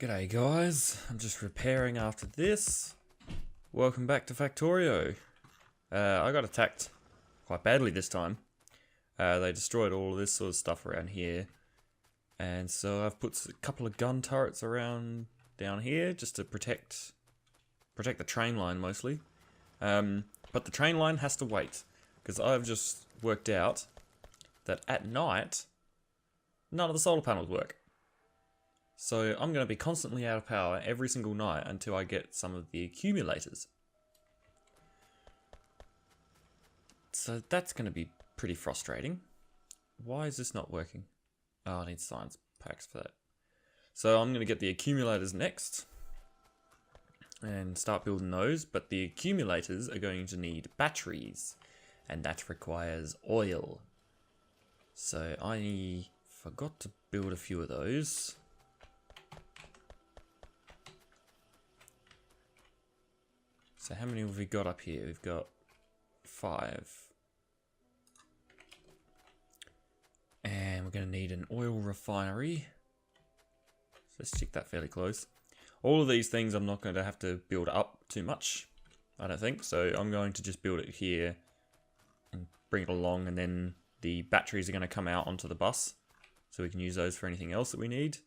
G'day guys, I'm just repairing after this. Welcome back to Factorio. I got attacked quite badly this time. They destroyed all of this sort of stuff around here. And so I've put a couple of gun turrets around down here just to protect the train line mostly. But the train line has to wait, because I've just worked out that at night, none of the solar panels work. So I'm going to be constantly out of power every single night until I get some of the accumulators. So that's going to be pretty frustrating. Why is this not working? Oh, I need science packs for that. So I'm going to get the accumulators next and start building those, but the accumulators are going to need batteries, and that requires oil. So I forgot to build a few of those. So how many have we got up here? We've got 5. And we're going to need an oil refinery. So let's stick that fairly close. All of these things I'm not going to have to build up too much, I don't think. So I'm going to just build it here and bring it along, and then the batteries are going to come out onto the bus. So we can use those for anything else that we need.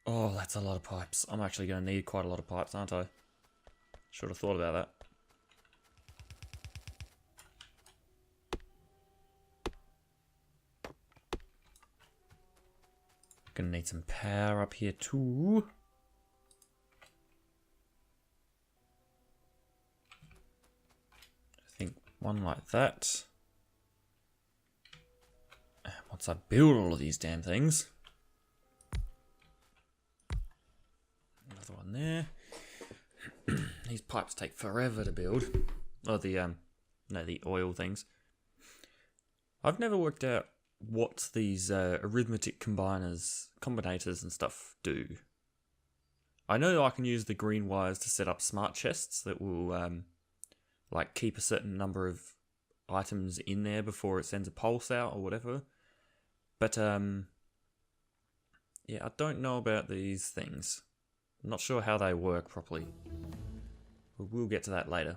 Oh, that's a lot of pipes. I'm actually going to need quite a lot of pipes, aren't I? Should have thought about that. Gonna need some power up here too. I think one like that. And once I build all of these damn things, another one there. These pipes take forever to build. Oh, the oil things. I've never worked out what these arithmetic combinators and stuff do. I know I can use the green wires to set up smart chests that will like keep a certain number of items in there before it sends a pulse out or whatever. But yeah, I don't know about these things. I'm not sure how they work properly. We'll get to that later.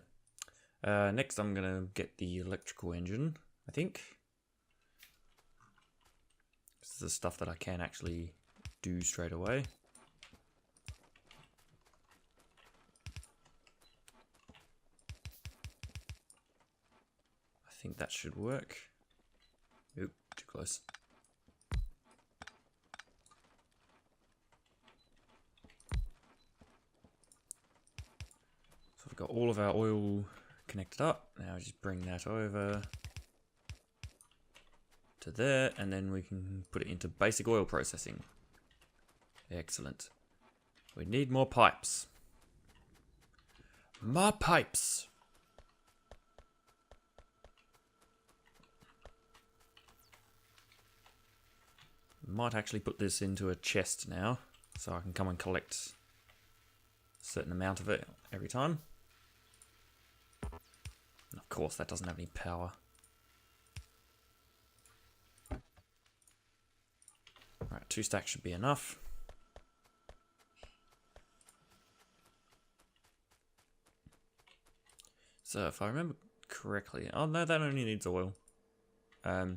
Next I'm going to get the electrical engine, I think. This is the stuff that I can actually do straight away. I think that should work. Oop, too close. We've got all of our oil connected up. Now just bring that over to there, and then we can put it into basic oil processing. Excellent. We need more pipes. More pipes! Might actually put this into a chest now, so I can come and collect a certain amount of it every time. And of course, that doesn't have any power. Alright, 2 stacks should be enough. So, if I remember correctly... Oh, no, that only needs oil. The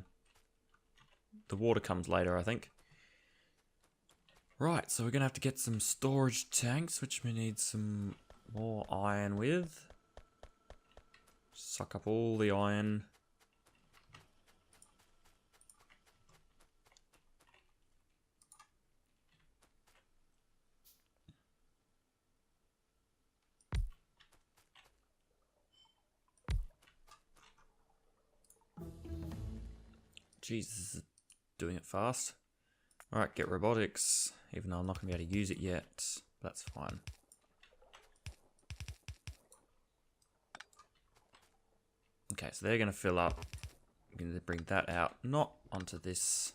water comes later, I think. Right, so we're going to have to get some storage tanks, which we need some more iron with. Suck up all the iron. Jesus, this is doing it fast. Alright, get robotics, even though I'm not going to be able to use it yet. That's fine. Okay, so they're going to fill up. I'm going to bring that out, not onto this.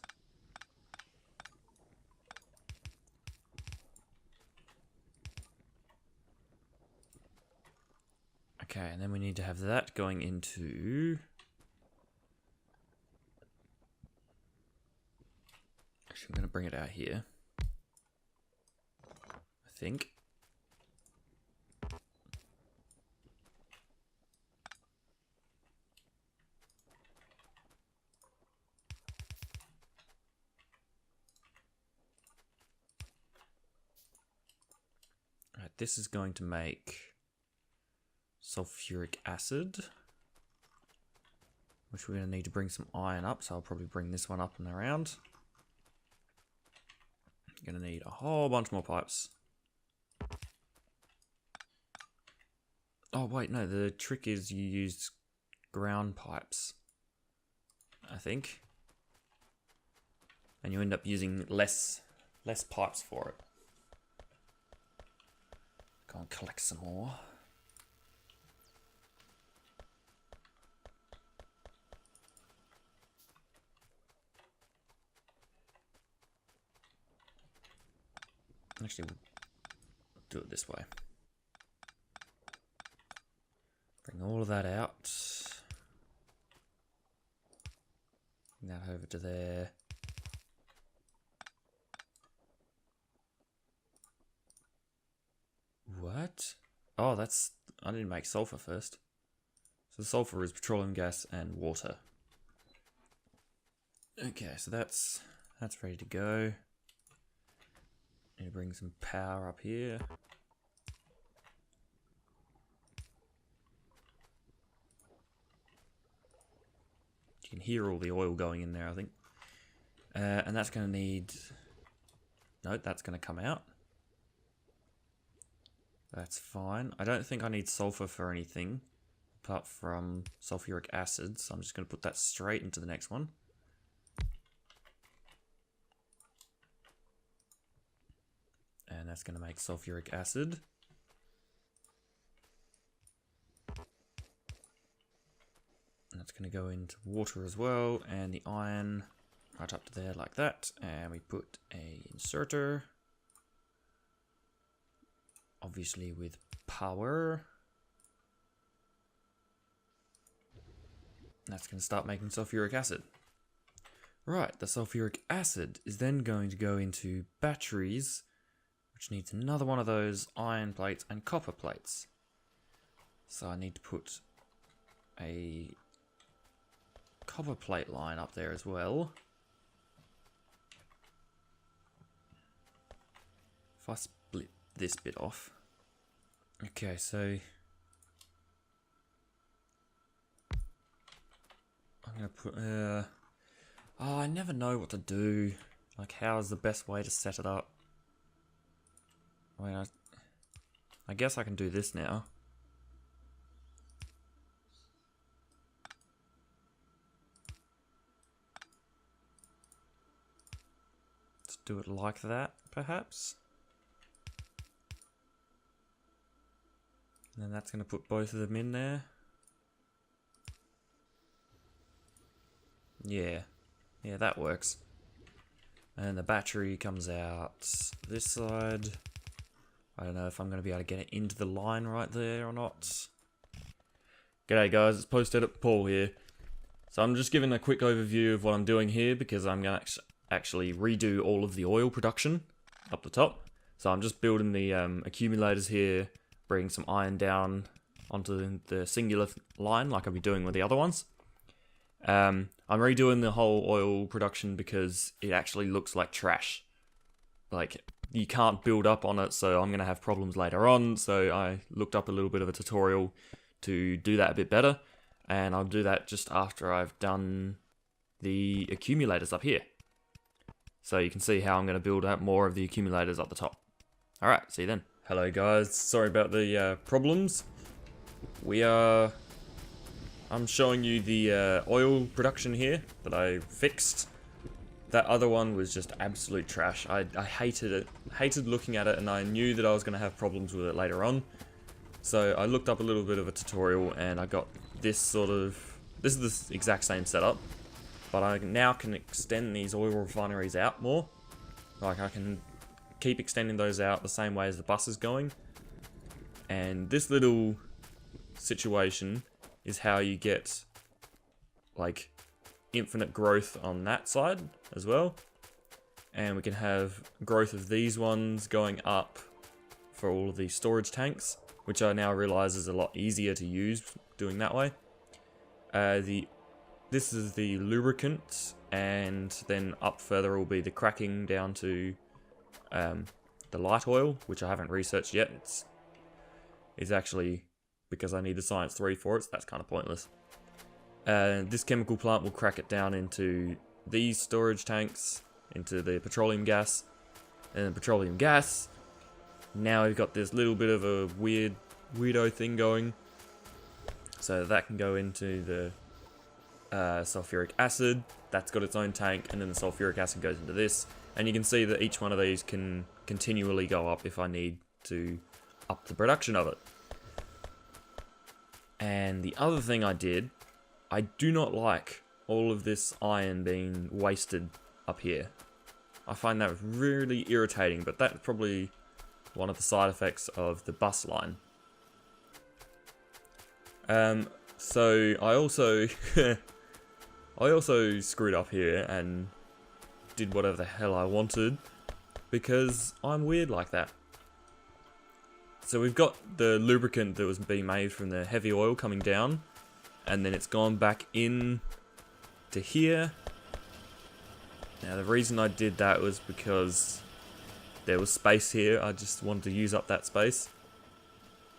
Okay, and then we need to have that going into... Actually, I'm going to bring it out here. think. Right, this is going to make sulfuric acid, which we're going to need to bring some iron up, so I'll probably bring this one up and around. Going to need a whole bunch more pipes. Oh wait, no, the trick is you use ground pipes, I think. And you end up using less pipes for it. Go and collect some more. Actually, we'll do it this way. Bring all of that out. Bring that over to there. What? Oh, that's... I didn't make sulfur first. So sulfur is petroleum gas and water. Okay, so that's ready to go. Need to bring some power up here. You can hear all the oil going in there, I think. And that's going to need... No, that's going to come out. That's fine. I don't think I need sulfur for anything apart from sulfuric acid, so I'm just going to put that straight into the next one. And that's going to make sulfuric acid. And that's going to go into water as well, and the iron right up to there like that. And we put a inserter, obviously with power. And that's going to start making sulfuric acid. Right, the sulfuric acid is then going to go into batteries, which needs another one of those iron plates and copper plates. So I need to put a copper plate line up there as well. If I split this bit off. Okay, so I'm gonna put oh, I never know what to do. Like, how is the best way to set it up? I mean, I guess I can do this now. Let's do it like that, perhaps. And then that's going to put both of them in there. Yeah, that works. And the battery comes out this side. I don't know if I'm going to be able to get it into the line right there or not. G'day guys, it's Post Edit Paul here. So I'm just giving a quick overview of what I'm doing here because I'm going to actually redo all of the oil production up the top. So I'm just building the accumulators here, bring some iron down onto the singular line like I'll be doing with the other ones. I'm redoing the whole oil production because it actually looks like trash. Like, you can't build up on it, so I'm going to have problems later on. So I looked up a little bit of a tutorial to do that a bit better. And I'll do that just after I've done the accumulators up here. So you can see how I'm going to build up more of the accumulators up the top. Alright, see you then. Hello guys, sorry about the problems. I'm showing you the oil production here that I fixed. That other one was just absolute trash. I hated it, hated looking at it, and I knew that I was going to have problems with it later on. So I looked up a little bit of a tutorial and I got this this is the exact same setup, but I now can extend these oil refineries out more. Like, I can keep extending those out the same way as the bus is going. And this little situation is how you get, like, infinite growth on that side as well. And we can have growth of these ones going up for all of these storage tanks, which I now realise is a lot easier to use doing that way. This is the lubricant, and then up further will be the cracking down to the light oil, which I haven't researched yet. It's actually because I need the Science 3 for it, so that's kind of pointless. This chemical plant will crack it down into these storage tanks, into the petroleum gas, and the petroleum gas. Now we've got this little bit of a weirdo thing going, so that can go into the sulfuric acid. That's got its own tank, and then the sulfuric acid goes into this, and you can see that each one of these can continually go up if I need to up the production of it. And the other thing I did, I do not like all of this iron being wasted up here. I find that really irritating, but that's probably one of the side effects of the bus line. So I also I also screwed up here and did whatever the hell I wanted, because I'm weird like that. So we've got the lubricant that was being made from the heavy oil coming down, and then it's gone back in to here. Now the reason I did that was because there was space here. I just wanted to use up that space.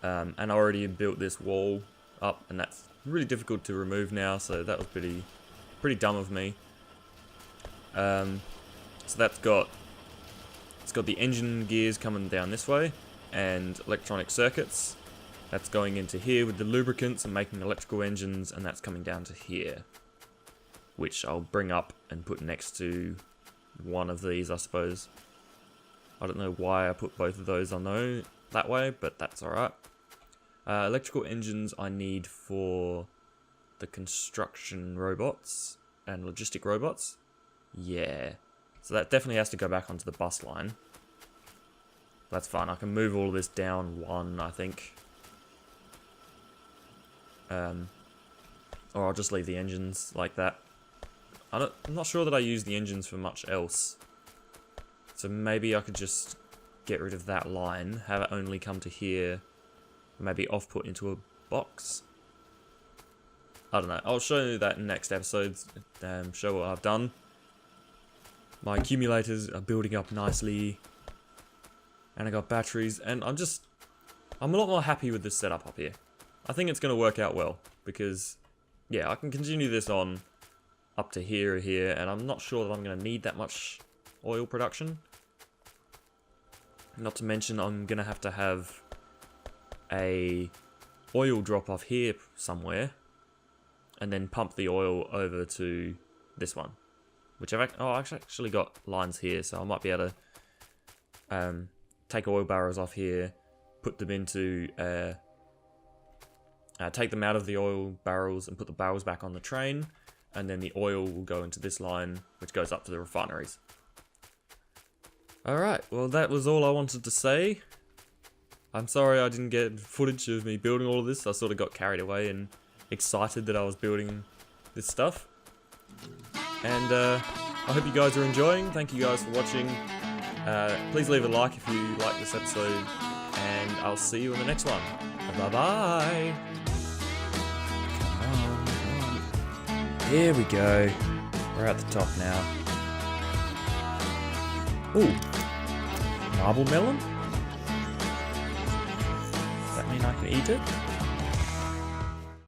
And I already built this wall up, and that's really difficult to remove now, so that was pretty dumb of me. So it's got the engine gears coming down this way, and electronic circuits. That's going into here with the lubricants and making electrical engines, and that's coming down to here, which I'll bring up and put next to one of these, I suppose. I don't know why I put both of those on that way, but that's alright. Electrical engines I need for the construction robots and logistic robots. Yeah. So that definitely has to go back onto the bus line. That's fine. I can move all of this down one, I think. Or I'll just leave the engines like that. I'm not sure that I use the engines for much else. So maybe I could just get rid of that line, have it only come to here, maybe off-put into a box. I don't know. I'll show you that in next episodes. Show what I've done. My accumulators are building up nicely, and I got batteries, and I'm a lot more happy with this setup up here. I think it's going to work out well, because yeah, I can continue this on up to here, and I'm not sure that I'm going to need that much oil production. Not to mention I'm going to have a oil drop off here somewhere, and then pump the oil over to this one, which I've actually got lines here, so I might be able to take oil barrels off here, put them into take them out of the oil barrels and put the barrels back on the train, and then the oil will go into this line, which goes up to the refineries. Alright, well that was all I wanted to say. I'm sorry I didn't get footage of me building all of this. I sort of got carried away and excited that I was building this stuff. And I hope you guys are enjoying. Thank you guys for watching. Please leave a like if you like this episode, and I'll see you in the next one. Bye bye. Come on. Here we go. We're at the top now. Ooh, marble melon? Does that mean I can eat it?